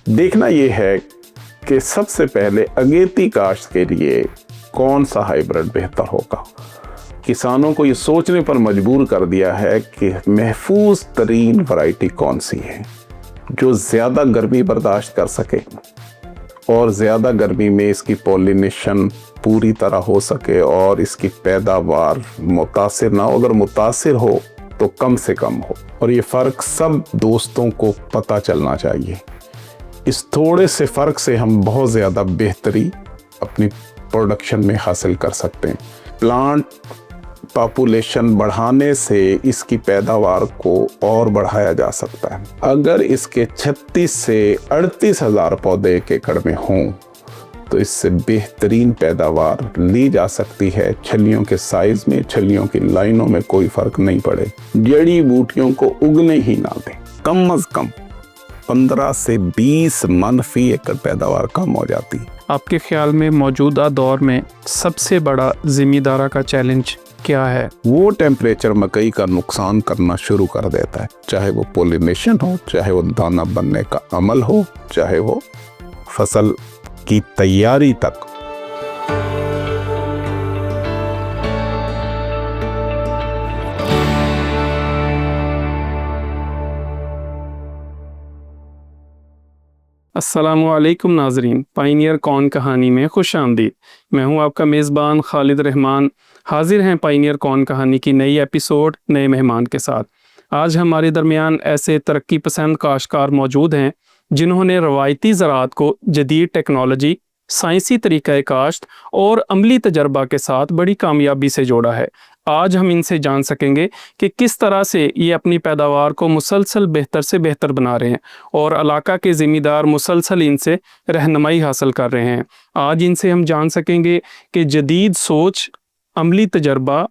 देखना ये है कि सबसे पहले अगेती काश्त के लिए कौन सा हाइब्रिड बेहतर होगा। किसानों को ये सोचने पर मजबूर कर दिया है कि महफूज तरीन वैरायटी कौन सी है जो ज़्यादा गर्मी बर्दाश्त कर सके और ज़्यादा गर्मी में इसकी पॉलिनेशन पूरी तरह हो सके और इसकी पैदावार मुतासिर ना हो, अगर मुतासिर हो तो कम से कम हो। और ये फ़र्क सब दोस्तों को पता चलना चाहिए। इस थोड़े से फ़र्क से हम बहुत ज़्यादा बेहतरी अपनी प्रोडक्शन में हासिल कर सकते हैं। प्लांट पॉपुलेशन बढ़ाने से इसकी पैदावार को और बढ़ाया जा सकता है। अगर इसके 36 से 38 हज़ार पौधे एक एकड़ में हों तो इससे बेहतरीन पैदावार ली जा सकती है। छलियों के साइज में, छलियों की लाइनों में कोई फ़र्क नहीं पड़े। जड़ी बूटियों को उगने ही ना दें। कम अज़ कम 15 से 20 मन फी एकड़ पैदावार कम हो जाती है। आपके ख्याल में मौजूदा दौर में सबसे बड़ा ज़िम्मेदारा का चैलेंज क्या है? वो टेम्परेचर मकई का नुकसान करना शुरू कर देता है, चाहे वो पोलिनेशन हो, चाहे वो दाना बनने का अमल हो, चाहे वो फसल की तैयारी तक। अस्सलामुअलैकुम नाजरीन, पाइनियर कौन कहानी में खुश आमदीद। मैं हूं आपका मेज़बान खालिद रहमान। हाजिर हैं पाइनियर कौन कहानी की नई एपिसोड नए मेहमान के साथ। आज हमारे दरमियान ऐसे तरक्की पसंद काश्तकार मौजूद हैं जिन्होंने रवायती ज़राअत को जदीद टेक्नोलॉजी, साइंसी तरीक़ा काश्त और अमली तजर्बा के साथ बड़ी कामयाबी से जोड़ा है। आज हम इनसे जान सकेंगे कि किस तरह से ये अपनी पैदावार को मुसलसल बेहतर से बेहतर बना रहे हैं और इलाका के ज़िम्मेदार मुसलसल इनसे रहनुमाई हासिल कर रहे हैं। आज इनसे हम जान सकेंगे कि जदीद सोच, अमली तजर्बा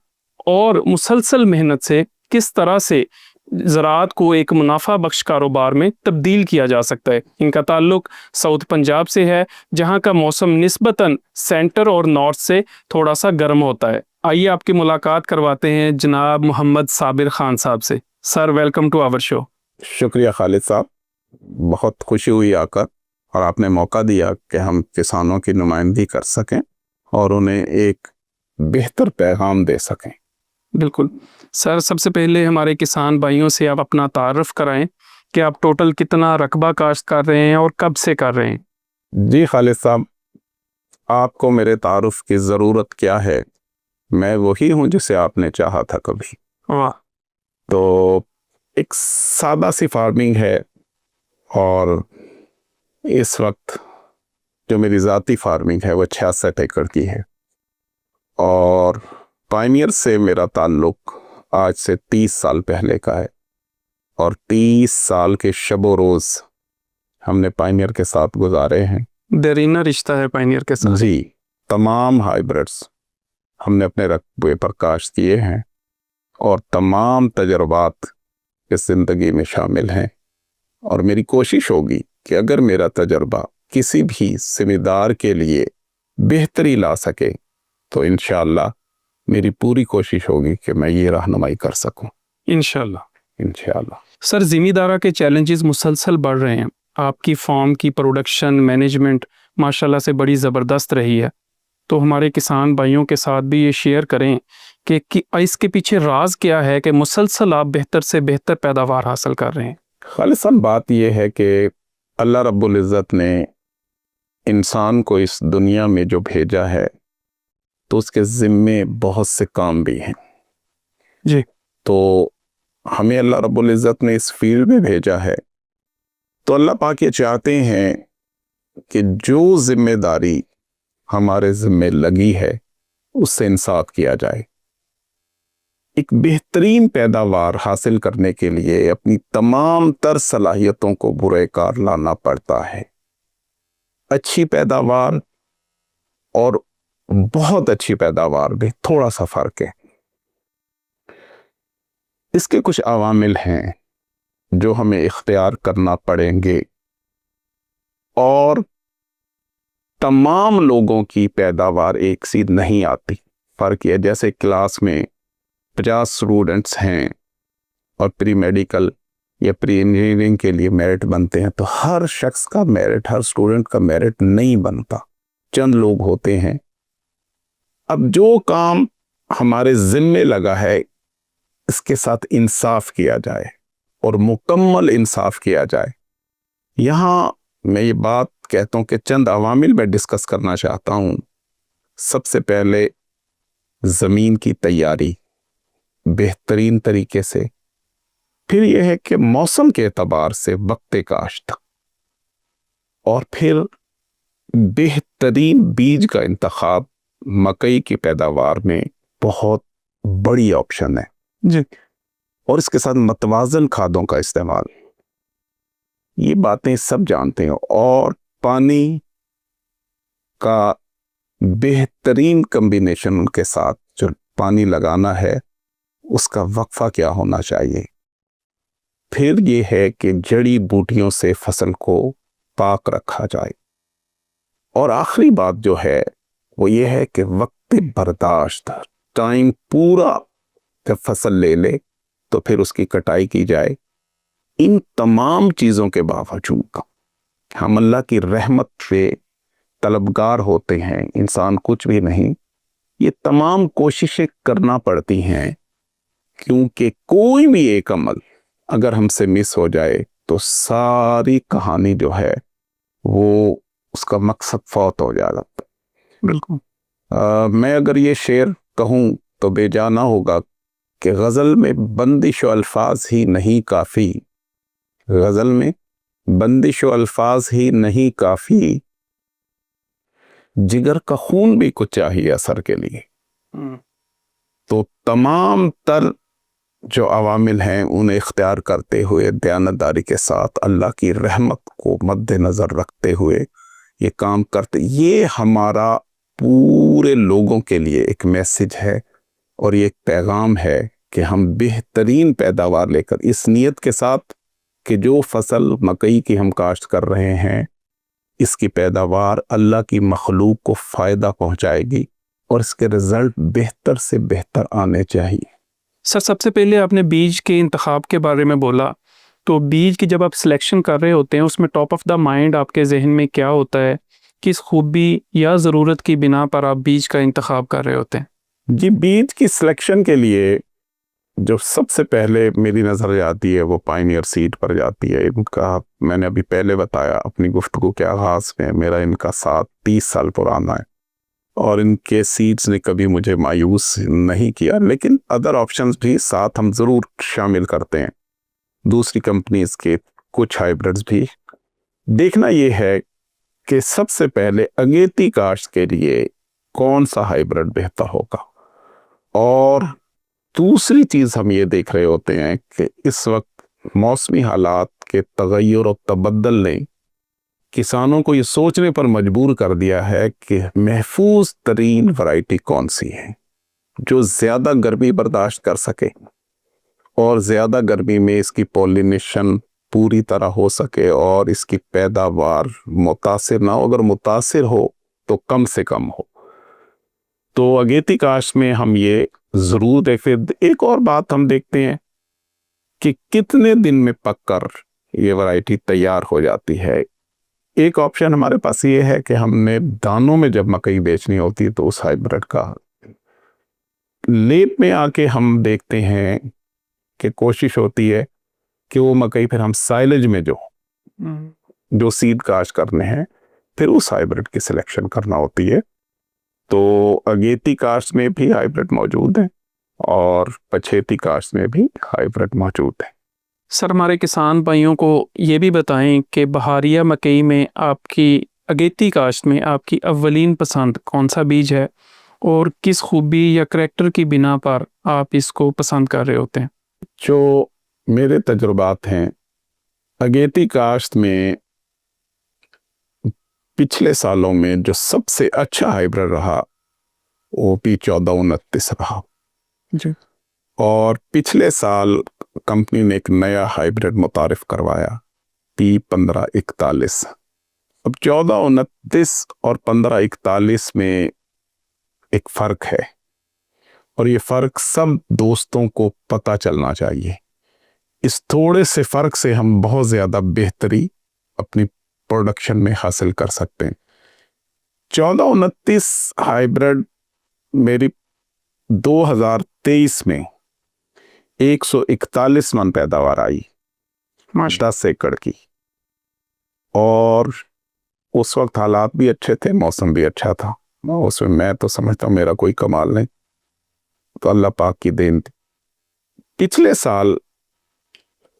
और मुसलसल मेहनत से किस तरह से ज़राअत को एक मुनाफा बख्श कारोबार में तब्दील किया जा सकता है। इनका ताल्लुक साउथ पंजाब से है, जहां का मौसम निस्बतन सेंटर और नॉर्थ से थोड़ा सा गर्म होता है। आइए आपकी मुलाकात करवाते हैं जनाब मोहम्मद साबिर खान साहब से। Sir, welcome to our show. शुक्रिया खालिद साहब, बहुत खुशी हुई आकर और आपने मौका दिया कि हम किसानों की नुमाइंदगी कर सकें और उन्हें एक बेहतर पैगाम दे सकें। बिल्कुल सर, सबसे पहले हमारे किसान भाइयों से आप अपना तारुफ कराएं कि आप टोटल कितना रकबा काश्त कर रहे हैं और कब से कर रहे हैं। जी खालिद साहब, आपको मेरे तारुफ की ज़रूरत क्या है? मैं वही हूँ जिसे आपने चाहा था कभी। वाह। तो एक सादा सी फार्मिंग है और इस वक्त जो मेरी ज़ाती फार्मिंग है वो 66 एकड़ की है और पायनियर से मेरा ताल्लुक आज से 30 साल पहले का है और 30 साल के शबो रोज़ हमने पायनियर के साथ गुजारे हैं। देरीना रिश्ता है पायनियर के साथ। जी, तमाम हाइब्रिड्स हमने अपने रकबे पर काश्त किए हैं और तमाम तजर्बात इस ज़िंदगी में शामिल हैं और मेरी कोशिश होगी कि अगर मेरा तजर्बा किसी भी ज़िम्मेदार के लिए बेहतरी ला सके तो इंशाअल्लाह मेरी पूरी कोशिश होगी कि मैं ये रहनुमाई कर सकूं। इंशाअल्लाह। सर, ज़िम्मेदारा के चैलेंजेस मुसलसल बढ़ रहे हैं। आपकी फार्म की प्रोडक्शन मैनेजमेंट माशाल्लाह से बड़ी ज़बरदस्त रही है, तो हमारे किसान भाइयों के साथ भी ये शेयर करें कि इसके पीछे राज क्या है कि मुसलसल आप बेहतर से बेहतर पैदावार हासिल कर रहे हैं। खालिसन बात यह है कि अल्लाह रब्बुल इज़्ज़त ने इंसान को इस दुनिया में जो भेजा है तो उसके ज़िम्मे बहुत से काम भी हैं जी। तो हमें अल्लाह रब्बुल इज़्ज़त ने इस फील्ड में भेजा है तो अल्लाह पाक ये चाहते हैं कि जो जिम्मेदारी हमारे ज़िम्मे लगी है उससे इंसाफ किया जाए। एक बेहतरीन पैदावार हासिल करने के लिए अपनी तमाम तर सलाहियतों को बुरे कार लाना पड़ता है। अच्छी पैदावार और बहुत अच्छी पैदावार में थोड़ा सा फर्क है। इसके कुछ अवामिल हैं जो हमें इख्तियार करना पड़ेंगे और तमाम लोगों की पैदावार एक सी नहीं आती। फ़र्क यह, जैसे क्लास में 50 स्टूडेंट्स हैं और प्री मेडिकल یا پری انجینئرنگ کے لیے میرٹ بنتے ہیں، تو ہر شخص کا میرٹ، ہر اسٹوڈنٹ کا میرٹ نہیں بنتا، چند لوگ ہوتے ہیں۔ اب جو کام ہمارے ذمے لگا ہے اس کے ساتھ انصاف کیا جائے اور مکمل انصاف کیا جائے۔ یہاں میں یہ بات کہتا ہوں کہ چند عوامل میں ڈسکس کرنا چاہتا ہوں۔ سب سے پہلے زمین کی تیاری بہترین طریقے سے، پھر یہ ہے کہ موسم کے اعتبار سے وقت کاشت، اور پھر بہترین بیج کا انتخاب مکئی کی پیداوار میں بہت بڑی آپشن ہے جی، اور اس کے ساتھ متوازن کھادوں کا استعمال، یہ باتیں سب جانتے ہیں۔ اور پانی کا بہترین کمبینیشن ان کے ساتھ جو پانی لگانا ہے اس کا وقفہ کیا ہونا چاہیے۔ پھر یہ ہے کہ جڑی بوٹیوں سے فصل کو پاک رکھا جائے، اور آخری بات جو ہے وہ یہ ہے کہ وقت برداشت، ٹائم پورا جب فصل لے لے تو پھر اس کی کٹائی کی جائے۔ ان تمام چیزوں کے باوجود ہم اللہ کی رحمت سے طلبگار ہوتے ہیں، انسان کچھ بھی نہیں، یہ تمام کوششیں کرنا پڑتی ہیں، کیونکہ کوئی بھی ایک عمل اگر ہم سے مس ہو جائے تو ساری کہانی جو ہے وہ اس کا مقصد فوت ہو جائے گا۔ بالکل۔ میں اگر یہ شعر کہوں تو بے جا نہ ہوگا کہ غزل میں بندش و الفاظ ہی نہیں کافی، غزل میں بندش و الفاظ ہی نہیں کافی، جگر کا خون بھی کچھ چاہیے اثر کے لیے۔ تو تمام تر جو عوامل ہیں انہیں اختیار کرتے ہوئے، دیانتداری کے ساتھ، اللہ کی رحمت کو مد نظر رکھتے ہوئے یہ کام کرتے، یہ ہمارا پورے لوگوں کے لیے ایک میسج ہے اور یہ ایک پیغام ہے کہ ہم بہترین پیداوار لے کر، اس نیت کے ساتھ کہ جو فصل مکئی کی ہم کاشت کر رہے ہیں اس کی پیداوار اللہ کی مخلوق کو فائدہ پہنچائے گی اور اس کے رزلٹ بہتر سے بہتر آنے چاہیے۔ سر، سب سے پہلے آپ نے بیج کے انتخاب کے بارے میں بولا، تو بیج کی جب آپ سلیکشن کر رہے ہوتے ہیں اس میں ٹاپ آف دا مائنڈ آپ کے ذہن میں کیا ہوتا ہے؟ کس خوبی یا ضرورت کی بنا پر آپ بیج کا انتخاب کر رہے ہوتے ہیں؟ جی، بیج کی سلیکشن کے لیے جو سب سے پہلے میری نظر جاتی ہے وہ پائنیئر سیڈ پر جاتی ہے۔ ان کا میں نے ابھی پہلے بتایا اپنی گفتگو کے آغاز میں، میرا ان کا ساتھ 30 سال پرانا ہے اور ان کے سیڈز نے کبھی مجھے مایوس نہیں کیا، لیکن ادر آپشنز بھی ساتھ ہم ضرور شامل کرتے ہیں، دوسری کمپنیز کے کچھ ہائیبرڈز بھی۔ دیکھنا یہ ہے کہ سب سے پہلے اگیتی کاشت کے لیے کون سا ہائیبرڈ بہتر ہوگا، اور دوسری چیز ہم یہ دیکھ رہے ہوتے ہیں کہ اس وقت موسمی حالات کے تغیر اور تبدل نے کسانوں کو یہ سوچنے پر مجبور کر دیا ہے کہ محفوظ ترین ورائٹی کون سی ہے جو زیادہ گرمی برداشت کر سکے اور زیادہ گرمی میں اس کی پولینیشن پوری طرح ہو سکے اور اس کی پیداوار متاثر نہ ہو، اگر متاثر ہو تو کم سے کم ہو۔ تو اگیتی کاشت میں ہم یہ ضرور دیکھتے۔ ایک اور بات ہم دیکھتے ہیں کہ کتنے دن میں پک کر یہ ورائٹی تیار ہو جاتی ہے۔ ایک آپشن ہمارے پاس یہ ہے کہ ہم نے دانوں میں جب مکئی بیچنی ہوتی ہے تو اس ہائیبرڈ کا لیپ میں آ کے ہم دیکھتے ہیں کہ کوشش ہوتی ہے کہ وہ مکئی پھر ہم سائلج میں جو سیڈ کاشت کرنے ہیں پھر اس ہائیبرڈ کی سلیکشن کرنا ہوتی ہے۔ تو اگیتی کاشت میں بھی ہائیبرڈ موجود ہیں اور پچھیتی کاشت میں بھی ہائیبرڈ موجود ہیں۔ سر، ہمارے کسان بھائیوں کو یہ بھی بتائیں کہ بہاریہ مکئی میں آپ کی اگیتی کاشت میں آپ کی اولین پسند کون سا بیج ہے اور کس خوبی یا کریکٹر کی بنا پر آپ اس کو پسند کر رہے ہوتے ہیں؟ جو میرے تجربات ہیں اگیتی کاشت میں پچھلے سالوں میں جو سب سے اچھا ہائیبرڈ رہا وہ P1429 رہا جی، اور پچھلے سال کمپنی نے ایک نیا ہائیبرڈ متعارف کروایا P1541۔ اب 1429 اور 1541 میں ایک فرق ہے اور یہ فرق سب دوستوں کو پتہ چلنا چاہیے۔ इस थोड़े से फ़र्क से हम बहुत ज़्यादा बेहतरी अपनी प्रोडक्शन में हासिल कर सकते हैं। 1429 हाइब्रिड मेरी 2023 में 141 मन पैदावार आई, 10 एकड़ की, और उस वक्त हालात भी अच्छे थे, मौसम भी अच्छा था। उसमें मैं तो समझता हूँ मेरा कोई कमाल नहीं, तो अल्लाह पाक की देन थी। पिछले साल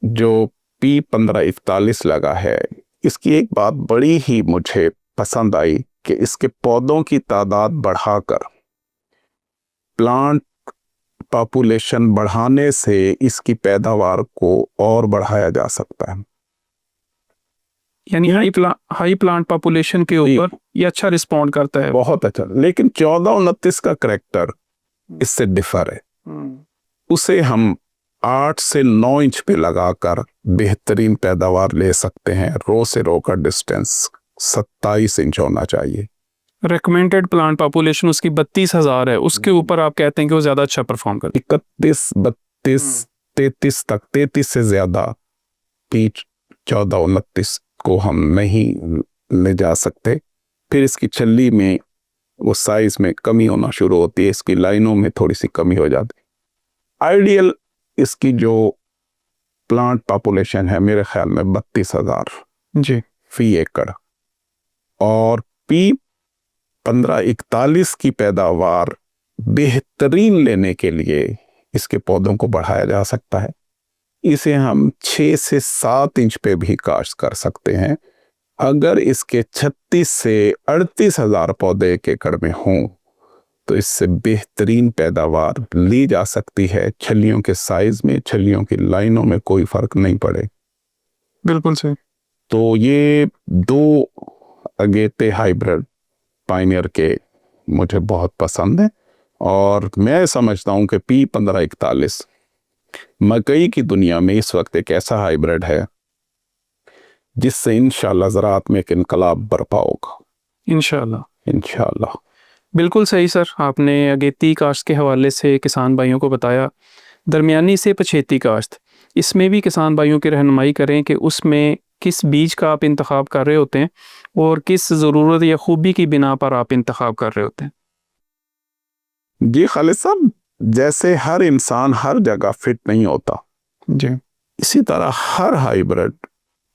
जो P1541 लगा है, इसकी एक बात बड़ी ही मुझे पसंद आई कि इसके पौधों की तादाद बढ़ाकर प्लांट पॉपुलेशन बढ़ाने से इसकी पैदावार को और बढ़ाया जा सकता है। यानी हाई प्लांट पॉपुलेशन के ऊपर ये अच्छा रिस्पॉन्ड करता है। बहुत अच्छा। लेकिन 1429 का करैक्टर इससे डिफर है। उसे हम 8 से 9 इंच पे लगाकर बेहतरीन पैदावार ले सकते हैं। रो से रो का डिस्टेंस 27 इंच होना चाहिए। रिकमेंडेड प्लांट पॉपुलेशन उसकी 32,000 है, उसके ऊपर आप कहते हैं कि वो ज़्यादा अच्छा परफॉर्म करती है। 31, 32, 33 तक, 33 से ज़्यादा P1429 को हम नहीं ले जा सकते। फिर इसकी छल्ली में वो साइज में कमी होना शुरू होती है, इसकी लाइनों में थोड़ी सी कमी हो जाती है। आइडियल इसकी जो प्लांट पॉपुलेशन है मेरे ख्याल में 32,000 जी फी एकड़, और P1541 की पैदावार बेहतरीन लेने के लिए इसके पौधों को बढ़ाया जा सकता है। इसे हम 6 से 7 इंच पे भी काश्त कर सकते हैं। अगर इसके 36 से 38,000 पौधे एक एकड़ में हों तो इससे बेहतरीन पैदावार ली जा सकती है। छलियों के साइज में, छलियों की लाइनों में कोई फर्क नहीं पड़े। बिल्कुल सही। तो ये 2 अगेते हाइब्रिड पायनियर के मुझे बहुत पसंद है, और मैं समझता हूं कि P1541 मकई की दुनिया में इस वक्त एक ऐसा हाइब्रिड है जिससे इंशाल्लाह ज़राअत में एक इनकलाब बरपा होगा। इंशाल्लाह। बिल्कुल सही सर, आपने अगेती काश्त के हवाले से किसान भाइयों को बताया। दरमियानी से पछेती काश्त, इसमें भी किसान भाइयों की रहनुमाई करें कि उसमें किस बीज का आप इंतखाब कर रहे होते हैं और किस ज़रूरत या खूबी की बिना पर आप इंतखाब कर रहे होते हैं। जी खालिद साहब, जैसे हर इंसान हर जगह फिट नहीं होता जी, इसी तरह हर हाइब्रिड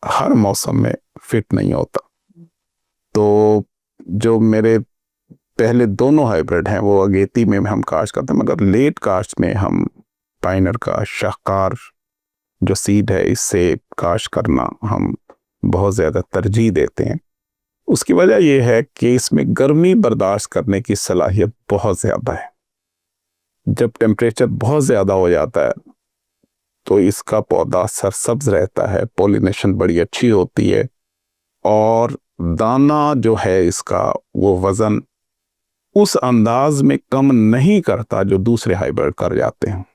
हर मौसम में फिट नहीं होता। तो जो मेरे पहले दोनों हाइब्रिड हैं वो अगेती में हम काश्त करते हैं, मगर लेट काश्त में हम पायनियर का शाहकार जो सीड है इससे काश्त करना हम बहुत ज़्यादा तरजीह देते हैं। उसकी वजह यह है कि इसमें गर्मी बर्दाश्त करने की सलाहियत बहुत ज़्यादा है। जब टेम्परेचर बहुत ज़्यादा हो जाता है तो इसका पौधा सरसब्ज रहता है, पॉलिनेशन बड़ी अच्छी होती है, और दाना जो है इसका वो वज़न उस अंदाज में कम नहीं करता जो दूसरे हाइब्रिड कर जाते हैं।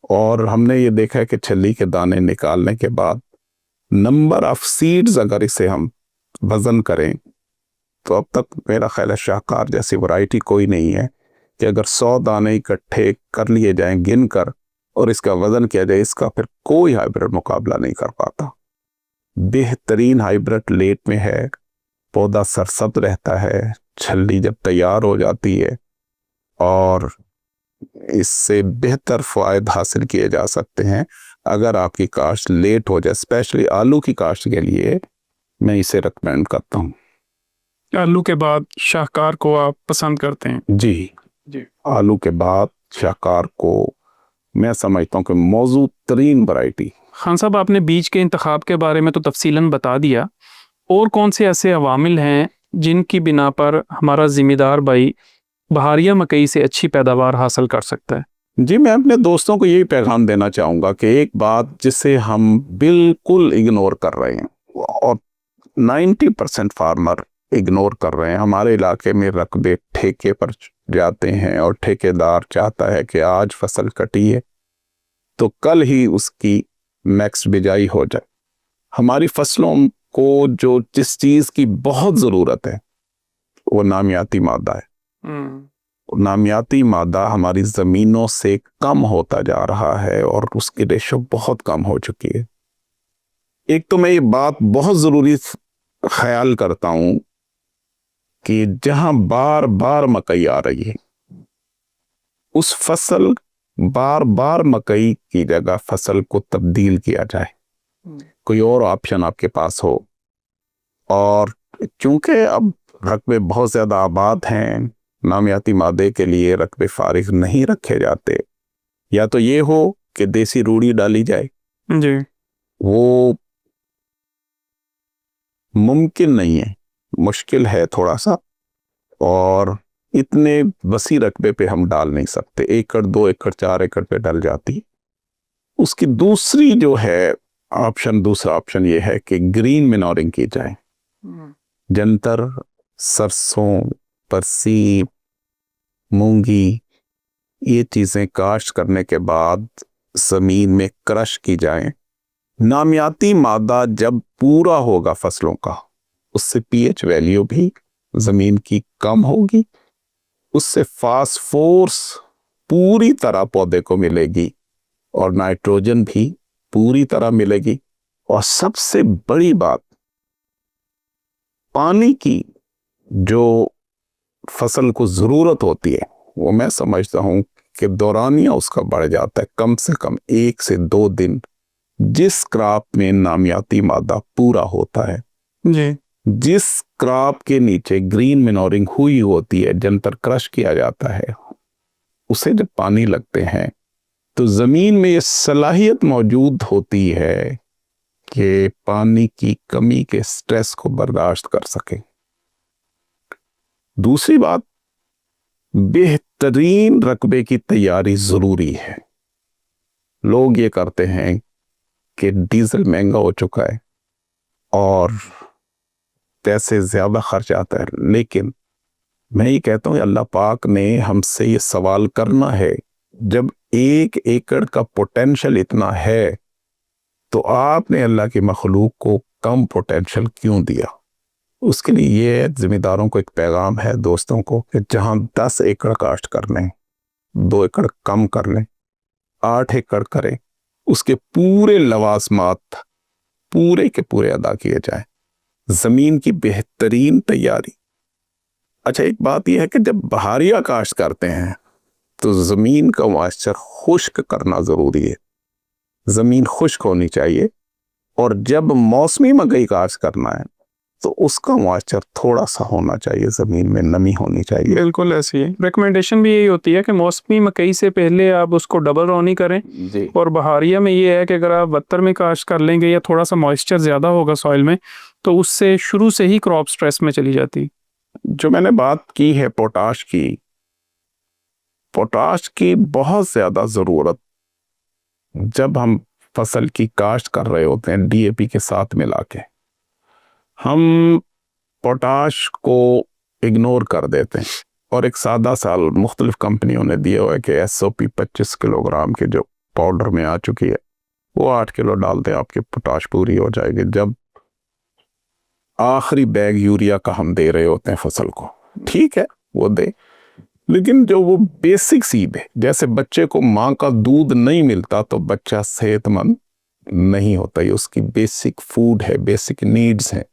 और हमने ये देखा है कि छल्ली के दाने निकालने के बाद नंबर ऑफ सीड्स अगर इसे हम वज़न करें तो अब तक मेरा ख्याल है शाहकार जैसी वैरायटी कोई नहीं है कि अगर 100 दाने इकट्ठे कर लिए जाएं गिन कर और इसका वज़न किया जाए, इसका फिर कोई हाइब्रिड मुकाबला नहीं कर पाता। बेहतरीन हाइब्रिड लेट में है, पौधा सरसब्ज रहता है, छल्ली जब तैयार हो जाती है, और इससे बेहतर फ़ायदे हासिल किए जा सकते हैं अगर आपकी काश्त लेट हो जाए। स्पेशली आलू की काश्त के लिए मैं इसे रिकमेंड करता हूँ। आलू के बाद शाहकार को आप पसंद करते हैं? जी, आलू के बाद शाहकार को मैं समझता हूँ कि मौजूद तरीन वैरायटी। खान साहब, आपने बीज के इंतखाब के बारे में तो तफसीलन बता दिया, और कौन से ऐसे अवामिल हैं जिनकी बिना पर हमारा ज़िम्मेदार भाई बहारिया मकई से अच्छी पैदावार हासिल कर सकता है? जी, मैं अपने दोस्तों को यही पैगाम देना चाहूँगा कि एक बात जिसे हम बिल्कुल इग्नोर कर रहे हैं और 90% फार्मर इग्नोर कर रहे हैं, हमारे इलाके में रकबे ठेके पर जाते हैं और ठेकेदार चाहता है कि आज फसल कटी है तो कल ही उसकी नेक्स्ट बिजाई हो जाए। हमारी फसलों को जो जिस चीज़ की बहुत ज़रूरत है वो नामियाती मादा है। नामियाती मादा हमारी ज़मीनों से कम होता जा रहा है और उसकी रेशो बहुत कम हो चुकी है। एक तो मैं ये बात बहुत ज़रूरी ख्याल करता हूँ कि जहाँ बार बार मकई आ रही है उस फसल बार बार मकई की जगह फसल को तब्दील किया जाए, कोई और ऑप्शन आपके पास हो। और चूंकि अब रकबे बहुत ज़्यादा आबाद हैं, नामियाती मादे के लिए रकबे फारिग नहीं रखे जाते, या तो ये हो कि देसी रूढ़ी डाली जाए, जी, वो मुमकिन नहीं है, मुश्किल है थोड़ा सा, और इतने वसी रकबे पे हम डाल नहीं सकते। 1 एकड़ 2 एकड़ 4 एकड़ पे डल जाती। उसकी दूसरी जो है दूसरा ऑप्शन ये है कि ग्रीन मिनोरिंग की जाए। जंतर, सरसों, परसी, मूंगी, ये चीजें काश्त करने के बाद जमीन में क्रश की जाएं। नामियाती मादा जब पूरा होगा फसलों का, उससे पीएच वैल्यू भी जमीन की कम होगी, उससे फास्फोरस पूरी तरह पौधे को मिलेगी और नाइट्रोजन भी पूरी तरह मिलेगी। और सबसे बड़ी बात, पानी की जो फसल को जरूरत होती है वो मैं समझता हूं कि दौरानिया उसका बढ़ जाता है कम से कम 1 से 2 दिन जिस क्रॉप में नामियाती मादा पूरा होता है। जी, जिस क्रॉप के नीचे ग्रीन मिनोरिंग हुई होती है, जंतर क्रश किया जाता है, उसे जब पानी लगते हैं तो जमीन में ये सलाहियत मौजूद होती है कि पानी की कमी के स्ट्रेस को बर्दाश्त कर सके। दूसरी बात, बेहतरीन रकबे की तैयारी जरूरी है। लोग ये करते हैं कि डीजल महंगा हो चुका है और पैसे ज्यादा खर्च आता है, लेकिन मैं ये कहता हूँ अल्लाह पाक ने हमसे ये सवाल करना है, जब 1 एकड़ का पोटेंशियल इतना है तो आपने अल्लाह की मखलूक को कम पोटेंशियल क्यों दिया। उसके लिए ये जिम्मेदारों को एक पैगाम है, दोस्तों को, कि जहां 10 एकड़ काश्त कर लें, 2 एकड़ कम कर लें, 8 एकड़ करें, उसके पूरे लवाजमात पूरे के पूरे अदा किए जाएं। जमीन की बेहतरीन तैयारी। अच्छा, एक बात यह है कि जब बहारिया काश्त करते हैं तो जमीन का मॉइस्चर खुश्क करना जरूरी है, जमीन खुश्क होनी चाहिए। और जब मौसमी मकई काश्त करना है तो उसका मॉइस्चर थोड़ा सा होना चाहिए, जमीन में नमी होनी चाहिए। बिल्कुल ऐसी है। रिकमेंडेशन भी यही होती है कि मौसमी मकई से पहले आप उसको डबल रौनी करें जी। और बहारिया में ये है कि अगर आप 72 में काश्त कर लेंगे या थोड़ा सा मॉइस्चर ज़्यादा होगा सॉइल में तो उससे शुरू से ही क्रॉप स्ट्रेस में चली जाती। जो मैंने बात की है पोटाश की बहुत ज्यादा जरूरत जब हम फसल की काश्त कर रहे होते हैं, डीएपी के साथ मिला के हम पोटाश को इग्नोर कर देते हैं। और एक सादा साल मुख्तलिफ कंपनियों ने दिया हुआ है कि SOP 25 किलोग्राम के जो पाउडर में आ चुकी है वो 8 किलो डाल दें, आपकी पोटाश पूरी हो जाएगी। जब आखिरी बैग यूरिया का हम दे रहे होते हैं फसल को, ठीक है वो दे, लेकिन जो वो बेसिक सीड है, जैसे बच्चे को माँ का दूध नहीं मिलता तो बच्चा सेहतमंद नहीं होता, ये उसकी बेसिक फूड है, बेसिक नीड्स हैं।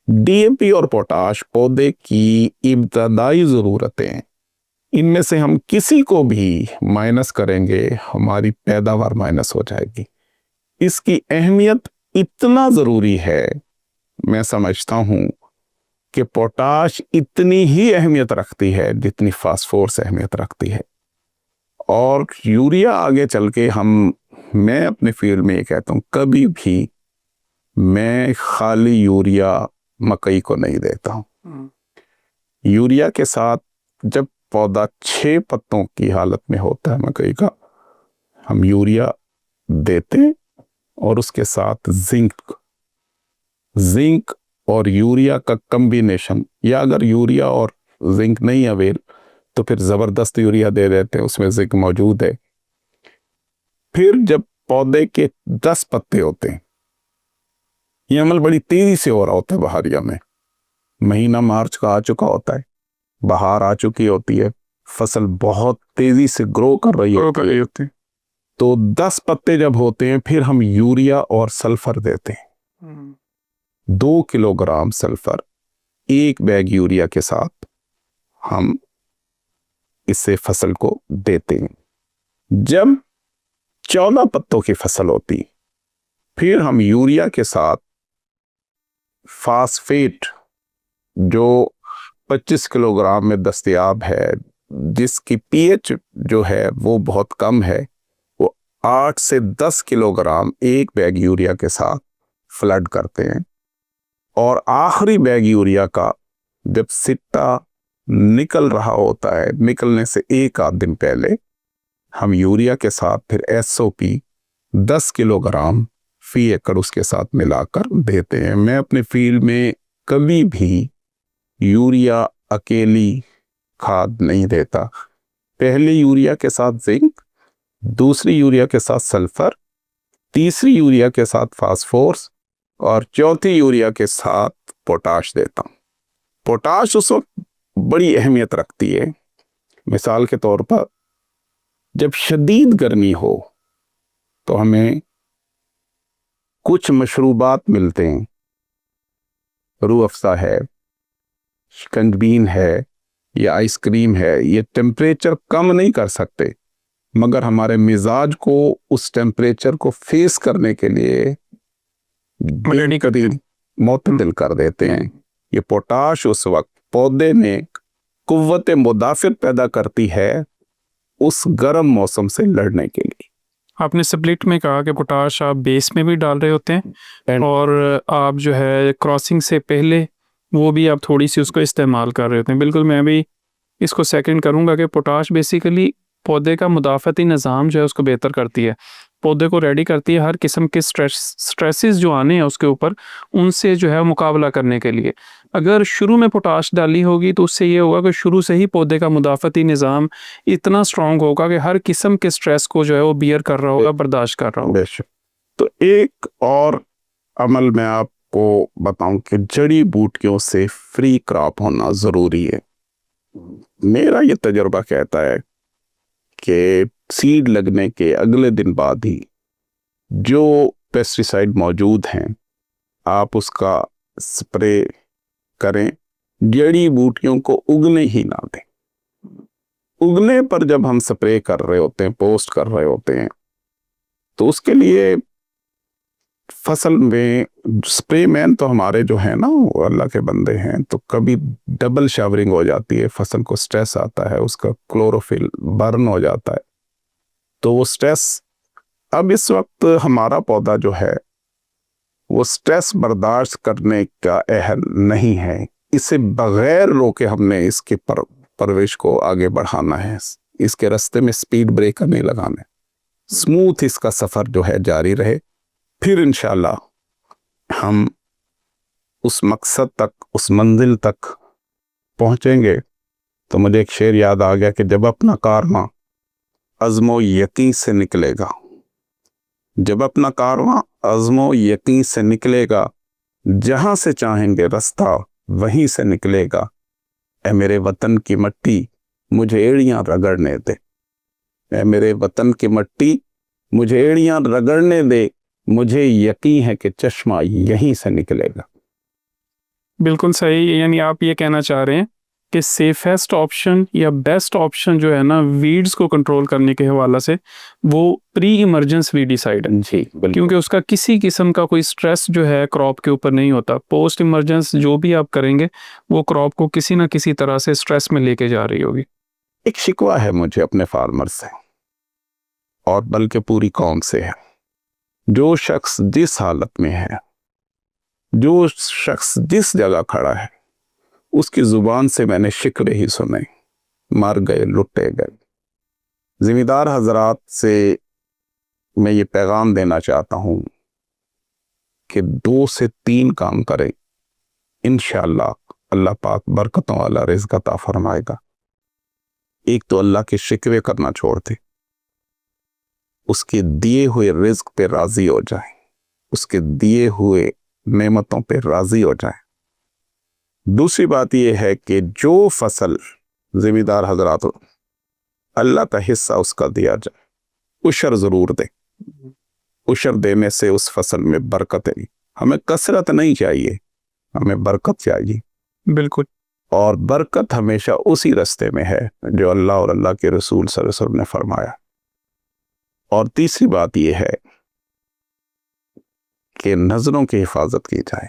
डीएपी और पोटाश पौधे की इब्तदाई जरूरतें हैं, इनमें से हम किसी को भी माइनस करेंगे हमारी पैदावार माइनस हो जाएगी। इसकी अहमियत इतना जरूरी है, मैं समझता हूं कि पोटाश इतनी ही अहमियत रखती है जितनी फास्फोरस अहमियत रखती है। और यूरिया आगे चल के मैं अपने फील्ड में ये कहता हूं, कभी भी मैं खाली यूरिया मकई को नहीं देता हूं। यूरिया के साथ जब पौधा 6 पत्तों की हालत में होता है मकई का, हम यूरिया देते हैं और उसके साथ जिंक और यूरिया का कॉम्बिनेशन, या अगर यूरिया और जिंक नहीं अवेल तो फिर जबरदस्त यूरिया दे देते हैं, उसमें जिंक मौजूद है। फिर जब पौधे के 10 पत्ते होते हैं, ये अमल बड़ी तेजी से हो रहा होता है बहारिया में, महीना मार्च का आ चुका होता है, बहार आ चुकी होती है, फसल बहुत तेजी से ग्रो कर रही होती है, तो 10 पत्ते जब होते हैं फिर हम यूरिया और सल्फर देते हैं। 2 किलोग्राम सल्फर 1 बैग यूरिया के साथ हम इससे फसल को देते हैं। जब 14 पत्तों की फसल होती फिर हम यूरिया के साथ फास्फेट जो 25 किलोग्राम में दस्तयाब है, जिसकी पीएच जो है वो बहुत कम है, वो 8 से 10 किलोग्राम 1 बैग यूरिया के साथ फ्लड करते हैं। और आखिरी बैग यूरिया का जब सिट्टा निकल रहा होता है, निकलने से एक आध दिन पहले हम यूरिया के साथ फिर एसओपी 10 किलोग्राम फी एकड़ उसके साथ मिलाकर देते हैं। मैं अपने फील्ड में कभी भी यूरिया अकेली खाद नहीं देता। पहले यूरिया के साथ जिंक, दूसरी यूरिया के साथ सल्फर, तीसरी यूरिया के साथ फास्फोरस और चौथी यूरिया के साथ पोटाश देता हूँ। पोटाश उस वक्त बड़ी अहमियत रखती है। मिसाल के तौर पर जब शदीद गर्मी हो तो हमें कुछ मशरूबात मिलते हैं, रूह अफ़ज़ा है, शिकंजबीन है या आइसक्रीम है, ये टेम्परेचर कम नहीं कर सकते मगर हमारे मिजाज को उस टेम्परेचर को फेस करने के लिए मुतदिल कर देते हैं। ये पोटाश उस वक्त पौधे में कुव्वत मुदाफ़ित पैदा करती है उस गर्म मौसम से लड़ने के लिए। आपने स्प्लिट में कहा कि पोटाश आप बेस में भी डाल रहे होते हैं और आप जो है क्रॉसिंग से पहले वो भी आप थोड़ी सी उसको इस्तेमाल कर रहे होते हैं। बिल्कुल मैं भी इसको सेकंड करूंगा कि पोटाश बेसिकली पौधे का मुदाफ़ती निज़ाम जो है उसको बेहतर करती है, पौधे को रेडी करती है हर किस्म के स्ट्रेसेस जो आने हैं उसके ऊपर, उनसे जो है मुकाबला करने के लिए। अगर शुरू में पोटाश डाली होगी तो उससे ये होगा कि शुरू से ही पौधे का मुदाफ़ती निज़ाम इतना स्ट्रॉन्ग होगा कि हर किस्म के स्ट्रेस को जो है वो बियर कर रहा होगा, बर्दाश्त कर रहा होगा। बेशक। तो एक और अमल मैं आपको बताऊं कि जड़ी बूटियों से फ्री क्रॉप होना ज़रूरी है। मेरा ये तजुर्बा कहता है कि सीड लगने के अगले दिन बाद ही जो पेस्टिसाइड मौजूद हैं आप उसका स्प्रे करें, जड़ी बूटियों को उगने ही ना दें। उगने पर जब हम स्प्रे कर रहे होते हैं, पोस्ट कर रहे होते हैं, तो उसके लिए फसल में स्प्रे मैन तो हमारे जो है ना वो अल्लाह के बंदे हैं, तो कभी डबल शावरिंग हो जाती है, फसल को स्ट्रेस आता है, उसका क्लोरोफिल बर्न हो जाता है, तो वो स्ट्रेस अब इस वक्त हमारा पौधा जो है वो स्ट्रेस बर्दाश्त करने का अहल नहीं है। इसे बगैर रोके हमने इसके परवरिश को आगे बढ़ाना है, इसके रास्ते में स्पीड ब्रेकर नहीं लगाने, स्मूथ इसका सफ़र जो है जारी रहे। फिर इंशाल्लाह हम उस मकसद तक, उस मंजिल तक पहुंचेंगे। तो मुझे एक शेर याद आ गया कि जब अपना कारवां अज़्मो यकीन से निकलेगा, जब अपना कारवां अज़्मो यकीन से निकलेगा, जहां से चाहेंगे रास्ता वहीं से निकलेगा। ऐ मेरे वतन की मट्टी मुझे एड़ियां रगड़ने दे, ऐ मेरे वतन की मट्टी मुझे एड़ियां रगड़ने दे, मुझे यकीन है कि चश्मा यहीं से निकलेगा। बिल्कुल सही, यानी आप ये कहना चाह रहे हैं कि सेफेस्ट ऑप्शन या बेस्ट ऑप्शन जो है ना वीड्स को कंट्रोल करने के हवाला से वो प्री इमरजेंस वीडिसाइड है। जी बिल्कुल, क्योंकि उसका किसी किस्म का कोई स्ट्रेस जो है क्रॉप के ऊपर नहीं होता। पोस्ट इमरजेंस जो भी आप करेंगे वो क्रॉप को किसी ना किसी तरह से स्ट्रेस में लेके जा रही होगी। एक शिकवा है मुझे अपने फार्मर से और बल्कि पूरी कौम से है। जो शख्स जिस हालत में है, जो शख्स जिस जगह खड़ा है, उसकी जुबान से मैंने शिकवे ही सुने, मर गए, लुटे गए। जिम्मेदार हजरात से मैं ये पैगाम देना चाहता हूँ कि 2 से 3 काम करें, इंशाअल्लाह अल्लाह पाक बरकतों वाला रिज़्क़ अता फरमाएगा। एक तो अल्लाह के शिकवे करना छोड़ दे, उसके दिए हुए रिज़्क़ पे राज़ी हो जाए, उसके दिए हुए नेमतों पे राज़ी हो जाए। दूसरी बात यह है कि जो फसल जिम्मेदार हजरात اللہ کا حصہ اس کا دیا جائے، عشر ضرور دیں. عشر دینے سے اس فصل میں برکت ہے. ہمیں کثرت نہیں چاہیے، ہمیں برکت چاہیے. بالکل. اور برکت ہمیشہ اسی رستے میں ہے جو اللہ اور اللہ کے رسول صلی اللہ علیہ وسلم نے فرمایا. اور تیسری بات یہ ہے کہ نظروں کی حفاظت کی جائے،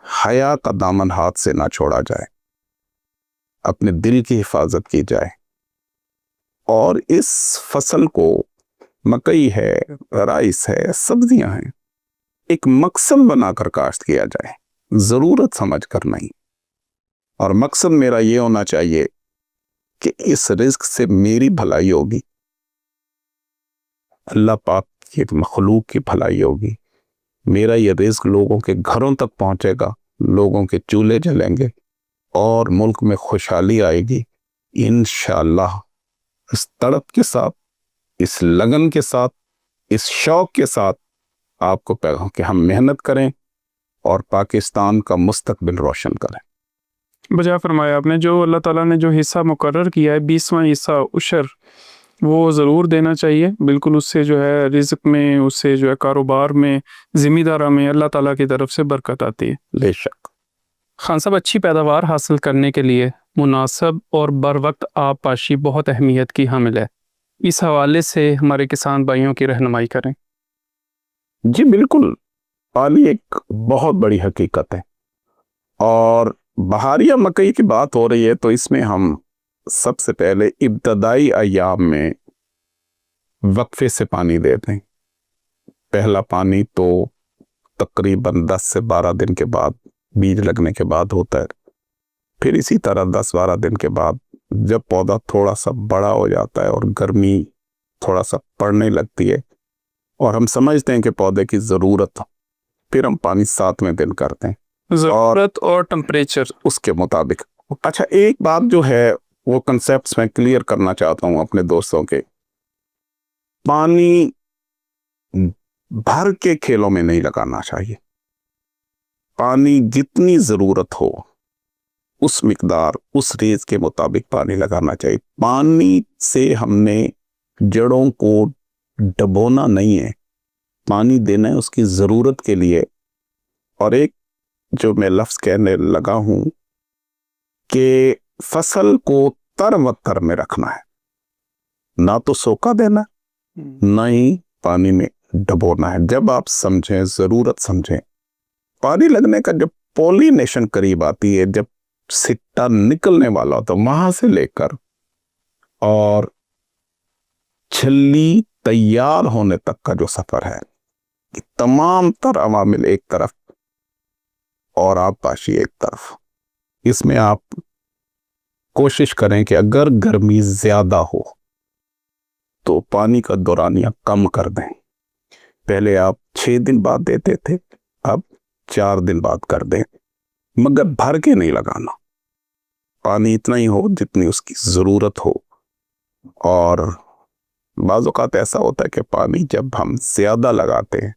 حیا کا دامن ہاتھ سے نہ چھوڑا جائے، اپنے دل کی حفاظت کی جائے. اور اس فصل کو، مکئی ہے، رائس ہے، سبزیاں ہیں، ایک مقصد بنا کر کاشت کیا جائے، ضرورت سمجھ کر نہیں. اور مقصد میرا یہ ہونا چاہیے کہ اس رزق سے میری بھلائی ہوگی، اللہ پاک کی مخلوق کی بھلائی ہوگی. میرا یہ رزق لوگوں کے گھروں تک پہنچے گا، لوگوں کے چولہے جلیں گے اور ملک میں خوشحالی آئے گی انشاءاللہ. اس تڑپ کے ساتھ، اس لگن کے ساتھ، اس شوق کے ساتھ آپ کو پیغام کہ ہم محنت کریں اور پاکستان کا مستقبل روشن کریں. بجا فرمایا آپ نے. جو اللہ تعالیٰ نے جو حصہ مقرر کیا ہے 20واں حصہ عشر، وہ ضرور دینا چاہیے. بالکل. اس سے جو ہے رزق میں، اس سے جو ہے کاروبار میں، ذمہ دارہ میں اللہ تعالیٰ کی طرف سے برکت آتی ہے. بے شک. خان صاحب، اچھی پیداوار حاصل کرنے کے لیے مناسب اور بر وقت آب پاشی بہت اہمیت کی حامل ہے. اس حوالے سے ہمارے کسان بھائیوں کی رہنمائی کریں. جی بالکل، پانی ایک بہت بڑی حقیقت ہے. اور بہاریہ مکئی کی بات ہو رہی ہے تو اس میں ہم سب سے پہلے ابتدائی ایام میں وقفے سے پانی دیتے ہیں. پہلا پانی تو تقریباً 10 سے 12 دن کے بعد، بیج لگنے کے بعد ہوتا ہے. پھر اسی طرح 10-12 دن کے بعد جب پودا تھوڑا سا بڑا ہو جاتا ہے اور گرمی تھوڑا سا پڑنے لگتی ہے اور ہم سمجھتے ہیں کہ پودے کی ضرورت، پھر ہم پانی 7ویں دن کرتے ہیں، ضرورت اور ٹمپریچر اس کے مطابق. اچھا، ایک بات جو ہے وہ کنسیپٹس میں کلیئر کرنا چاہتا ہوں اپنے دوستوں کے. پانی بھر کے کھیلوں میں نہیں لگانا چاہیے. پانی جتنی ضرورت ہو اس مقدار، اس ریز کے مطابق پانی لگانا چاہیے. پانی سے ہم نے جڑوں کو ڈبونا نہیں ہے، پانی دینا ہے اس کی ضرورت کے لیے. اور ایک جو میں لفظ کہنے لگا ہوں کہ فصل کو تر و تر میں رکھنا ہے، نہ تو سوکھا دینا نہ ہی پانی میں ڈبونا ہے. جب آپ سمجھیں، ضرورت سمجھیں، پانی لگنے کا جب پولینیشن قریب آتی ہے، جب سٹا نکلنے والا ہوتا ہے، وہاں سے لے کر اور چھلی تیار ہونے تک کا جو سفر ہے، تمام تر عوامل ایک طرف اور آب پاشی ایک طرف. اس میں آپ کوشش کریں کہ اگر گرمی زیادہ ہو تو پانی کا دورانیہ کم کر دیں. پہلے آپ 6 دن بعد دیتے تھے، اب 4 دن بعد کر دیں، مگر بھر کے نہیں لگانا. پانی اتنا ہی ہو جتنی اس کی ضرورت ہو. اور بعض اوقات ایسا ہوتا ہے کہ پانی جب ہم زیادہ لگاتے ہیں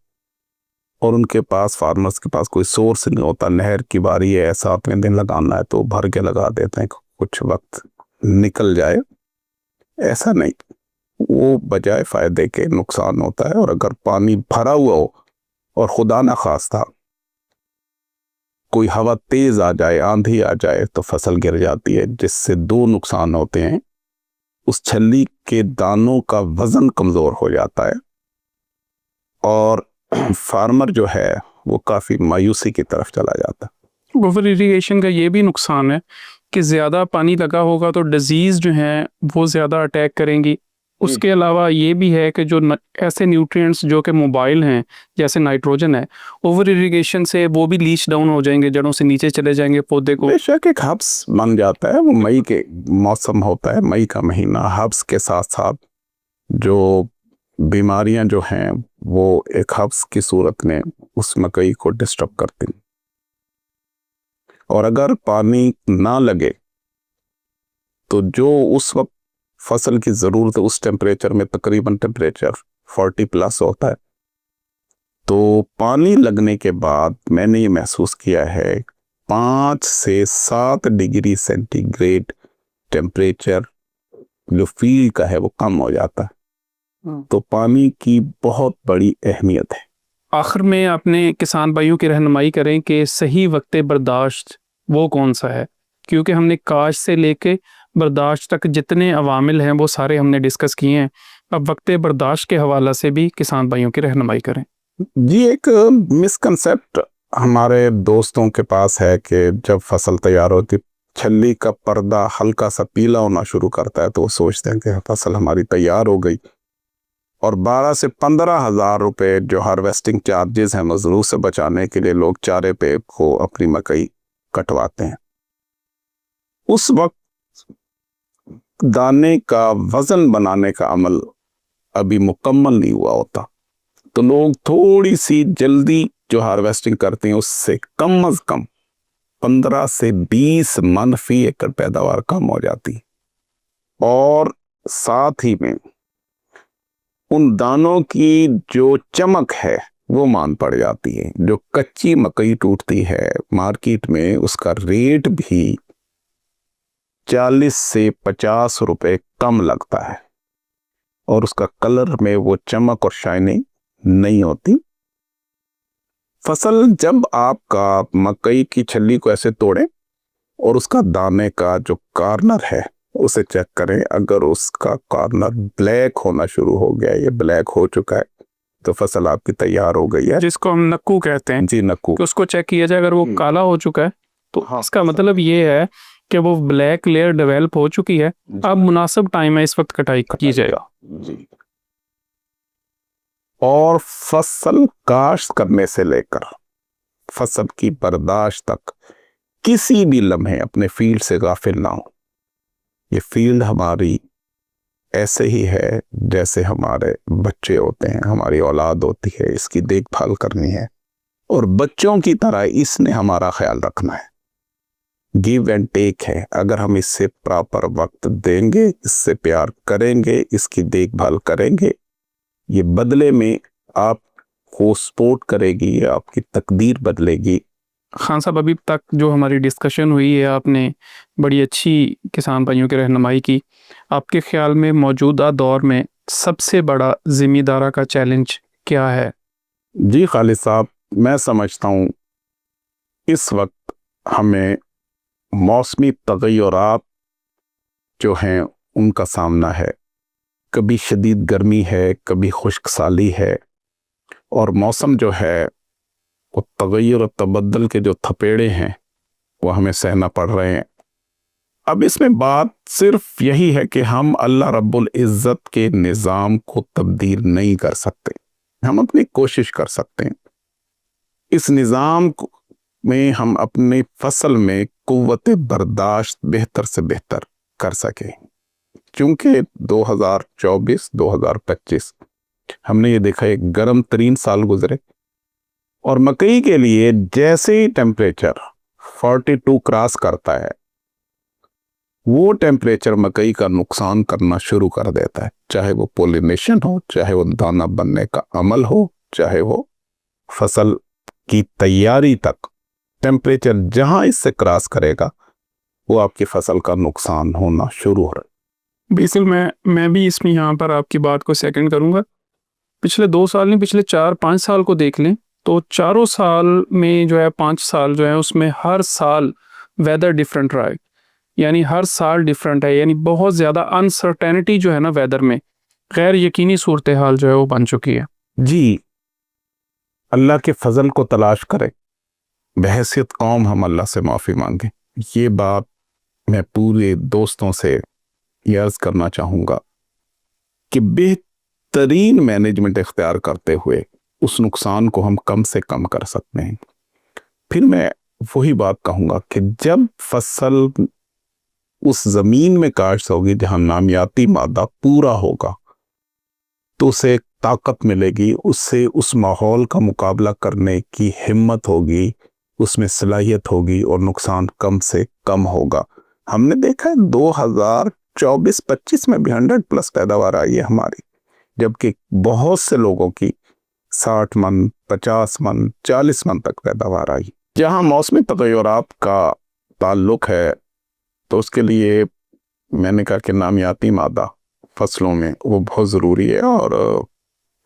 اور ان کے پاس، فارمرز کے پاس کوئی سورس نہیں ہوتا، نہر کی باری ہے، 7ویں دن لگانا ہے تو بھر کے لگا دیتے ہیں کچھ وقت نکل جائے. ایسا نہیں، وہ بجائے فائدے کے نقصان ہوتا ہے. اور اگر پانی بھرا ہوا ہو اور خدا نہ خواستہ کوئی ہوا تیز آ جائے، آندھی آ جائے تو فصل گر جاتی ہے، جس سے 2 نقصان ہوتے ہیں. اس چھلی کے دانوں کا وزن کمزور ہو جاتا ہے اور فارمر جو ہے وہ کافی مایوسی کی طرف چلا جاتا ہے. اوور ایریگیشن کا یہ بھی نقصان ہے کہ زیادہ پانی لگا ہوگا تو ڈیزیز جو ہیں وہ زیادہ اٹیک کریں گی. اس کے علاوہ یہ بھی ہے کہ جو ایسے نیوٹرینٹس جو کہ موبائل ہیں جیسے نائٹروجن ہے، اوور ایریگیشن سے وہ بھی لیچ ڈاؤن ہو جائیں گے، جڑوں سے نیچے چلے جائیں گے پودے کو. بے شک ایک ہبس بن جاتا ہے. وہ مئی کے موسم ہوتا ہے، مئی کا مہینہ، ہبس کے ساتھ ساتھ جو بیماریاں جو ہیں وہ ایک ہبس کی صورت میں اس مکئی کو ڈسٹرب کرتی ہیں. اور اگر پانی نہ لگے تو جو اس وقت فصل کی ضرورت ہے اس ٹیمپریچر میں، تقریباً ٹیمپریچر 40+ ہوتا ہے، تو پانی لگنے کے بعد میں نے یہ محسوس کیا ہے 5 سے 7 ڈگری سینٹی گریڈ ٹیمپریچر جو فیلڈ کا ہے وہ کم ہو جاتا ہے۔ تو پانی کی بہت بڑی اہمیت ہے۔ آخر میں اپنے کسان بھائیوں کی رہنمائی کریں کہ صحیح وقت برداشت وہ کون سا ہے، کیونکہ ہم نے کاشت سے لے کے برداشت تک جتنے عوامل ہیں وہ سارے ہم نے ڈسکس کیے ہیں۔ اب وقت برداشت کے حوالہ سے بھی کسان بھائیوں کی رہنمائی کریں۔ جی، ایک مسکنسیپٹ ہمارے دوستوں کے پاس ہے کہ جب فصل تیار ہوتی چھلی کا پردہ ہلکا سا پیلا ہونا شروع کرتا ہے تو وہ سوچتے ہیں کہ فصل ہماری تیار ہو گئی، اور 12 سے 15 ہزار روپے جو ہارویسٹنگ چارجز ہیں مزدور سے بچانے کے لیے لوگ چارے پہ کو اپنی مکئی کٹواتے ہیں۔ اس وقت دانے کا وزن بنانے کا عمل ابھی مکمل نہیں ہوا ہوتا، تو لوگ تھوڑی سی جلدی جو ہارویسٹنگ کرتے ہیں اس سے کم از کم 15 سے 20 من فی ایکڑ پیداوار کم ہو جاتی، اور ساتھ ہی میں ان دانوں کی جو چمک ہے وہ مان پڑ جاتی ہے۔ جو کچی مکئی ٹوٹتی ہے مارکیٹ میں اس کا ریٹ بھی 40 سے 50 روپے کم لگتا ہے، اور اس کا کلر میں وہ چمک اور شائننگ نہیں ہوتی۔ فصل جب آپ کا مکئی کی چھلی کو ایسے توڑیں اور اس کا دانے کا جو کارنر ہے اسے چیک کریں، اگر اس کا کارنر بلیک ہونا شروع ہو گیا، یہ بلیک ہو چکا ہے، تو فصل آپ کی تیار ہو گئی ہے، جس کو ہم نکو کہتے ہیں۔ جی، نکو۔ کہ اس کو چیک کیا جائے، اگر وہ کالا ہو چکا ہے تو اس کا مطلب یہ ہے کہ وہ بلیک لیئر ڈیولپ ہو چکی ہے، اب مناسب ٹائم ہے اس وقت کٹائی کی جائے گا۔ جی، اور فصل کاشت کرنے سے لے کر فصل کی برداشت تک کسی بھی لمحے اپنے فیلڈ سے غافل نہ ہو۔ یہ فیلڈ ہماری ایسے ہی ہے جیسے ہمارے بچے ہوتے ہیں، ہماری اولاد ہوتی ہے، اس کی دیکھ بھال کرنی ہے، اور بچوں کی طرح اس نے ہمارا خیال رکھنا ہے۔ گیو اینڈ ٹیک ہے، اگر ہم اس سے پراپر وقت دیں گے، اس سے پیار کریں گے، اس کی دیکھ بھال کریں گے، یہ بدلے میں آپ کو سپورٹ کرے گی، آپ کی تقدیر بدلے گی۔ خان صاحب، ابھی تک جو ہماری ڈسکشن ہوئی ہے آپ نے بڑی اچھی کسان بھائیوں کی رہنمائی کی۔ آپ کے خیال میں موجودہ دور میں سب سے بڑا زمیندارہ کا چیلنج کیا ہے؟ جی خالد صاحب، میں سمجھتا ہوں اس وقت ہمیں موسمی تغیرات جو ہیں ان کا سامنا ہے۔ کبھی شدید گرمی ہے، کبھی خشک سالی ہے، اور موسم جو ہے وہ تغیر و تبدل کے جو تھپیڑے ہیں وہ ہمیں سہنا پڑ رہے ہیں۔ اب اس میں بات صرف یہی ہے کہ ہم اللہ رب العزت کے نظام کو تبدیل نہیں کر سکتے، ہم اپنی کوشش کر سکتے ہیں اس نظام میں ہم اپنی فصل میں قوت برداشت بہتر سے بہتر کر سکیں، کیونکہ 2024-2025 ہم نے یہ دیکھا ایک گرم ترین سال گزرے، اور مکئی کے لیے جیسے ہی ٹیمپریچر 42 کراس کرتا ہے وہ ٹیمپریچر مکئی کا نقصان کرنا شروع کر دیتا ہے، چاہے وہ پولینیشن ہو، چاہے وہ دانہ بننے کا عمل ہو، چاہے وہ فصل کی تیاری تک ٹیمپریچر جہاں اس سے کراس کرے گا وہ آپ کی فصل کا نقصان ہونا شروع ہو رہا ہے۔ بیسل، میں بھی اس میں یہاں پر آپ کی بات کو سیکنڈ کروں گا۔ پچھلے 2 سال نہیں، پچھلے 4-5 سال کو دیکھ لیں تو چاروں سال میں جو ہے 5 سال جو ہے اس میں ہر سال ویدر ڈیفرنٹ رہا ہے، یعنی ہر سال ڈیفرنٹ ہے، یعنی بہت زیادہ انسرٹینٹی جو ہے نا ویدر میں، غیر یقینی صورتحال جو ہے وہ بن چکی ہے۔ جی، اللہ کے فضل کو تلاش کریں، بحیثیت قوم ہم اللہ سے معافی مانگیں۔ یہ بات میں پورے دوستوں سے یہ عرض کرنا چاہوں گا کہ بہترین مینجمنٹ اختیار کرتے ہوئے اس نقصان کو ہم کم سے کم کر سکتے ہیں۔ پھر میں وہی بات کہوں گا کہ جب فصل اس زمین میں کاشت ہوگی جہاں نامیاتی مادہ پورا ہوگا تو اسے ایک طاقت ملے گی، اس سے اس ماحول کا مقابلہ کرنے کی ہمت ہوگی، اس میں صلاحیت ہوگی، اور نقصان کم سے کم ہوگا۔ ہم نے دیکھا ہے 2024-25 میں بھی 100+ پیداوار آئی ہے ہماری، جبکہ بہت سے لوگوں کی 60 من، 50 من، 40 من تک پیداوار آئی۔ جہاں موسمی تغیرات کا تعلق ہے تو اس کے لیے میں نے کہا کہ نامیاتی مادہ فصلوں میں وہ بہت ضروری ہے، اور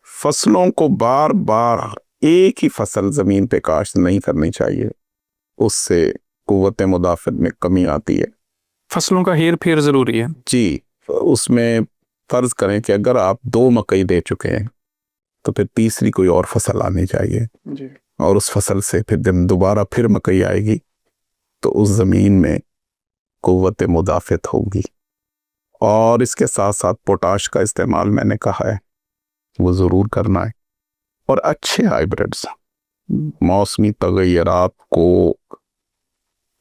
فصلوں کو بار بار ایک ہی فصل زمین پہ کاشت نہیں کرنی چاہیے، اس سے قوت مدافعت میں کمی آتی ہے۔ فصلوں کا ہیر پھیر ضروری ہے۔ جی، اس میں فرض کریں کہ اگر آپ 2 مکئی دے چکے ہیں تو پھر تیسری کوئی اور فصل آنی چاہیے، جی، اور اس فصل سے پھر جب دوبارہ پھر مکئی آئے گی تو اس زمین میں قوت مدافعت ہوگی۔ اور اس کے ساتھ ساتھ پوٹاش کا استعمال میں نے کہا ہے وہ ضرور کرنا ہے، اور اچھے ہائیبرڈز موسمی تغیرات کو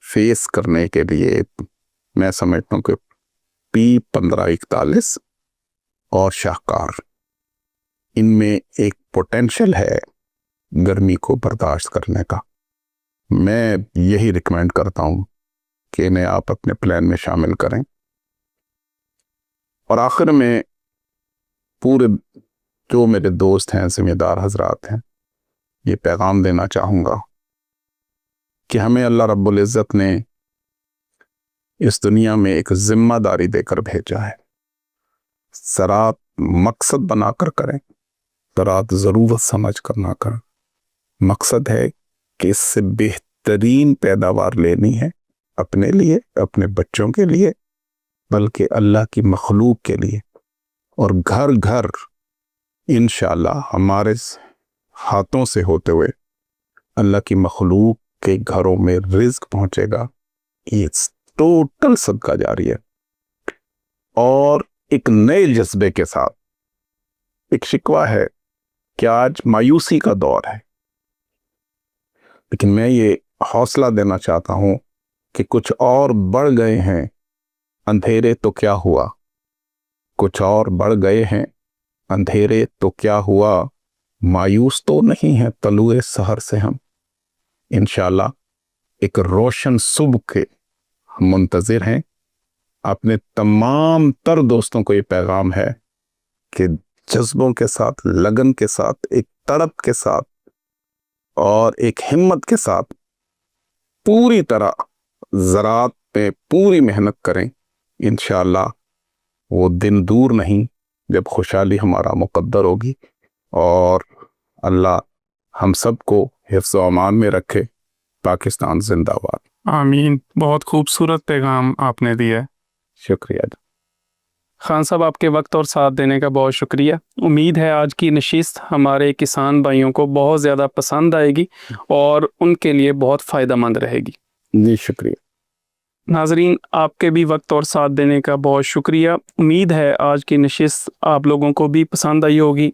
فیس کرنے کے لیے میں سمجھتا ہوں کہ P1541 اور شاہکار، ان میں ایک پوٹینشل ہے گرمی کو برداشت کرنے کا۔ میں یہی ریکمینڈ کرتا ہوں کہ انہیں آپ اپنے پلان میں شامل کریں۔ اور آخر میں پورے جو میرے دوست ہیں، ذمہ دار حضرات ہیں، یہ پیغام دینا چاہوں گا کہ ہمیں اللہ رب العزت نے اس دنیا میں ایک ذمہ داری دے کر بھیجا ہے۔ زراعت مقصد بنا کر کریں، زراعت ضرورت سمجھ کر نہ کریں۔ مقصد ہے کہ اس سے بہترین پیداوار لینی ہے، اپنے لیے، اپنے بچوں کے لیے، بلکہ اللہ کی مخلوق کے لیے، اور گھر گھر انشاءاللہ ہمارے ہاتھوں سے ہوتے ہوئے اللہ کی مخلوق کے گھروں میں رزق پہنچے گا۔ یہ ٹوٹل صدقہ جاری ہے۔ اور ایک نئے جذبے کے ساتھ، ایک شکوہ ہے کہ آج مایوسی کا دور ہے، لیکن میں یہ حوصلہ دینا چاہتا ہوں کہ کچھ اور بڑھ گئے ہیں اندھیرے تو کیا ہوا، کچھ اور بڑھ گئے ہیں اندھیرے تو کیا ہوا، مایوس تو نہیں ہے طلوع سحر سے ہم، انشاءاللہ ایک روشن صبح کے ہم منتظر ہیں۔ اپنے تمام تر دوستوں کو یہ پیغام ہے کہ جذبوں کے ساتھ، لگن کے ساتھ، ایک تڑپ کے ساتھ اور ایک ہمت کے ساتھ پوری طرح زراعت پہ پوری محنت کریں۔ انشاءاللہ وہ دن دور نہیں جب خوشحالی ہمارا مقدر ہوگی، اور اللہ ہم سب کو حفظ و امان میں رکھے۔ پاکستان زندہ باد۔ آمین۔ بہت خوبصورت پیغام آپ نے دیا ہے۔ شکریہ۔ خان صاحب، آپ کے وقت اور ساتھ دینے کا بہت شکریہ۔ امید ہے آج کی نشست ہمارے کسان بھائیوں کو بہت زیادہ پسند آئے گی اور ان کے لیے بہت فائدہ مند رہے گی۔ جی شکریہ۔ ناظرین، آپ کے بھی وقت اور ساتھ دینے کا بہت شکریہ۔ امید ہے آج کی نشست آپ لوگوں کو بھی پسند آئی ہوگی۔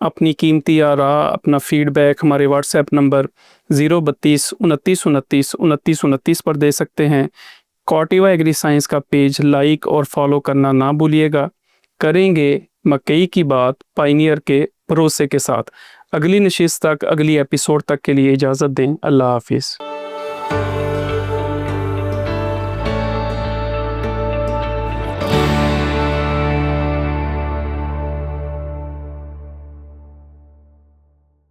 اپنی قیمتی آراء، اپنا فیڈ بیک ہمارے واٹس ایپ نمبر 032 29 29 29 29 پر دے سکتے ہیں۔ کارٹیوا ایگری سائنس کا پیج لائک اور فالو کرنا نہ بھولیے گا۔ کریں گے مکئی کی بات پائنیئر کے بھروسے کے ساتھ۔ اگلی نشست تک، اگلی ایپیسوڈ تک کے لیے اجازت دیں۔ اللہ حافظ۔